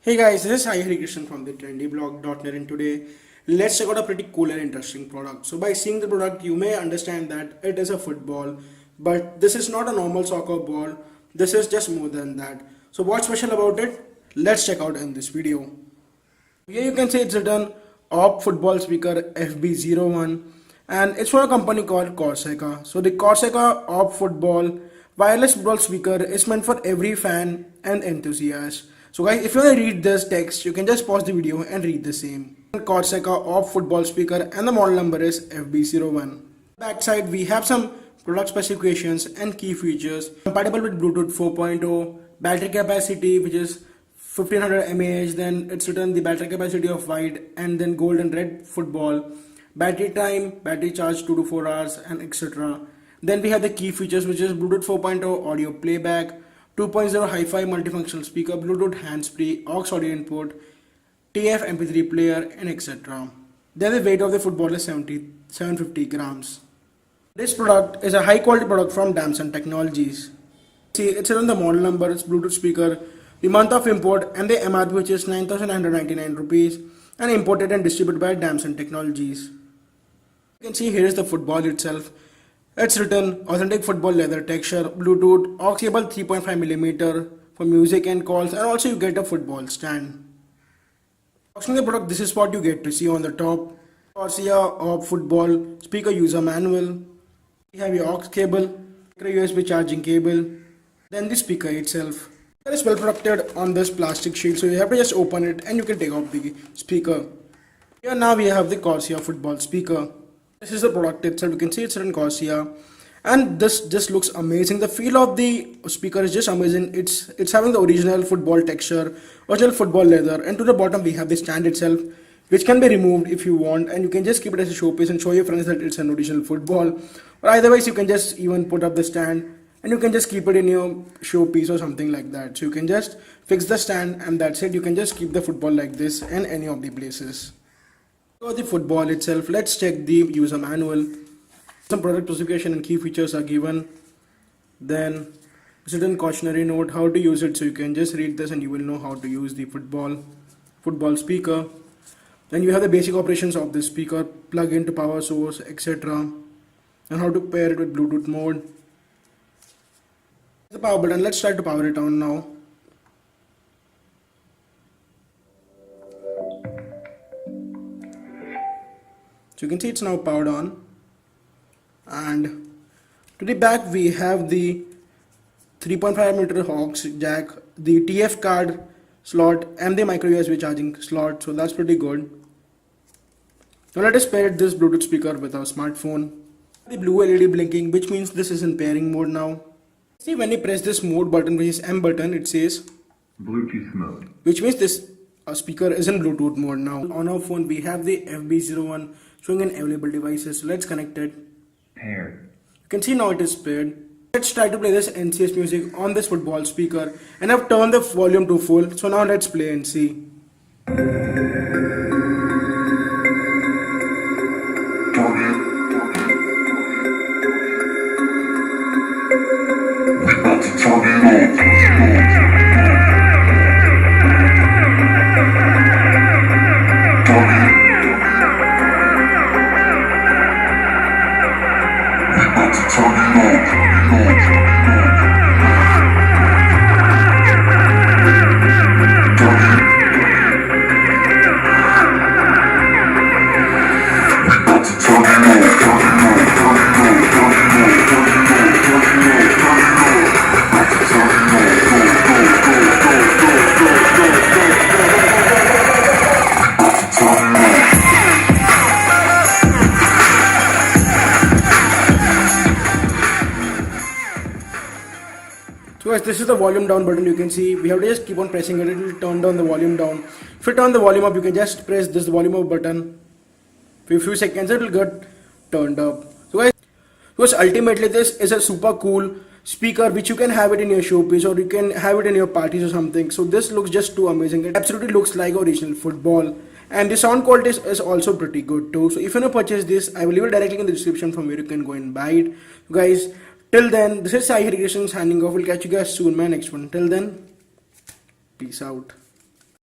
Hey guys, this is Sai Hari Krishnan from the trendyblog.net, and today let's check out a pretty cool and interesting product. So by seeing the product, you may understand that it is a football, but this is not a normal soccer ball. This is just more than that. So what's special about it? Let's check out in this video. Here you can see it's written Orb Football Speaker FB-01, and it's from a company called Corseca. So the Corseca Orb Football wireless football speaker is meant for every fan and enthusiast. So guys, if you want to read this text, you can just pause the video and read the same. Corseca Orb Football Speaker, and the model number is FB-01. Backside we have some product specifications and key features. Compatible with Bluetooth 4.0, battery capacity which is 1500 mAh, then it's written the battery capacity of white and then gold and red football, battery time, battery charge 2 to 4 hours, and etc. Then we have the key features which is Bluetooth 4.0 audio playback, 2.0 hi-fi multifunctional speaker, Bluetooth hands-free, aux audio input, TF MP3 player, and etc. Then the weight of the football is 750 grams. This product is a high-quality product from Damson Technologies. See, it's on the model number, it's Bluetooth speaker, the month of import, and the MRP which is 9,999 rupees, and imported and distributed by Damson Technologies. You can see here is the football itself. It's written authentic football leather texture, Bluetooth, aux cable 3.5mm for music and calls, and also you get a football stand. Boxing the product, this is what you get to see on the top. Corseca Orb Football Speaker User Manual. You have your aux cable, USB charging cable, then the speaker itself. It is well protected on this plastic sheet, so you have to just open it and you can take out the speaker. Here now we have the Corseca Football Speaker. This is the product itself. You can see it's written Corseca, and this just looks amazing. The feel of the speaker is just amazing. It's having the original football texture, original football leather, and to the bottom we have the stand itself, which can be removed if you want, and you can just keep it as a showpiece and show your friends that it's an original football. Or otherwise you can just even put up the stand and you can just keep it in your showpiece or something like that. So you can just fix the stand and that's it. You can just keep the football like this in any of the places. For the football itself, let's check the user manual. Some product specification and key features are given. Then certain cautionary note how to use it, so you can just read this and you will know how to use the football speaker. Then you have the basic operations of the speaker, plug into power source, etc. and how to pair it with Bluetooth mode. The power button, let's try to power it on now. So you can see it's now powered on, and to the back we have the 3.5mm aux jack, the TF card slot, and the micro USB charging slot, so that's pretty good. Now let us pair this Bluetooth speaker with our smartphone. The blue LED blinking, which means this is in pairing mode now. See, when you press this mode button, which is M button, it says Bluetooth mode, which means this speaker is in Bluetooth mode now. On our phone we have the FB-01 showing in available devices, so let's connect it. paired, You can see now it is paired. Let's try to play this NCS music on this football speaker, and I've turned the volume to full, so now let's play and see. So guys, this is the volume down button. You can see we have to just keep on pressing it. It will turn down the volume down. If you turn the volume up, you can just press this volume up button. For a few seconds it will get turned up. So guys, because ultimately this is a super cool speaker which you can have it in your showpiece, or you can have it in your parties or something. So this looks just too amazing. It absolutely looks like original football, and the sound quality is also pretty good too. So if you want to purchase this, I will leave it directly in the description from where you can go and buy it. Guys, till then, this is Sai Hari Krishnan signing off. We'll catch you guys soon in my next one. Till then, peace out.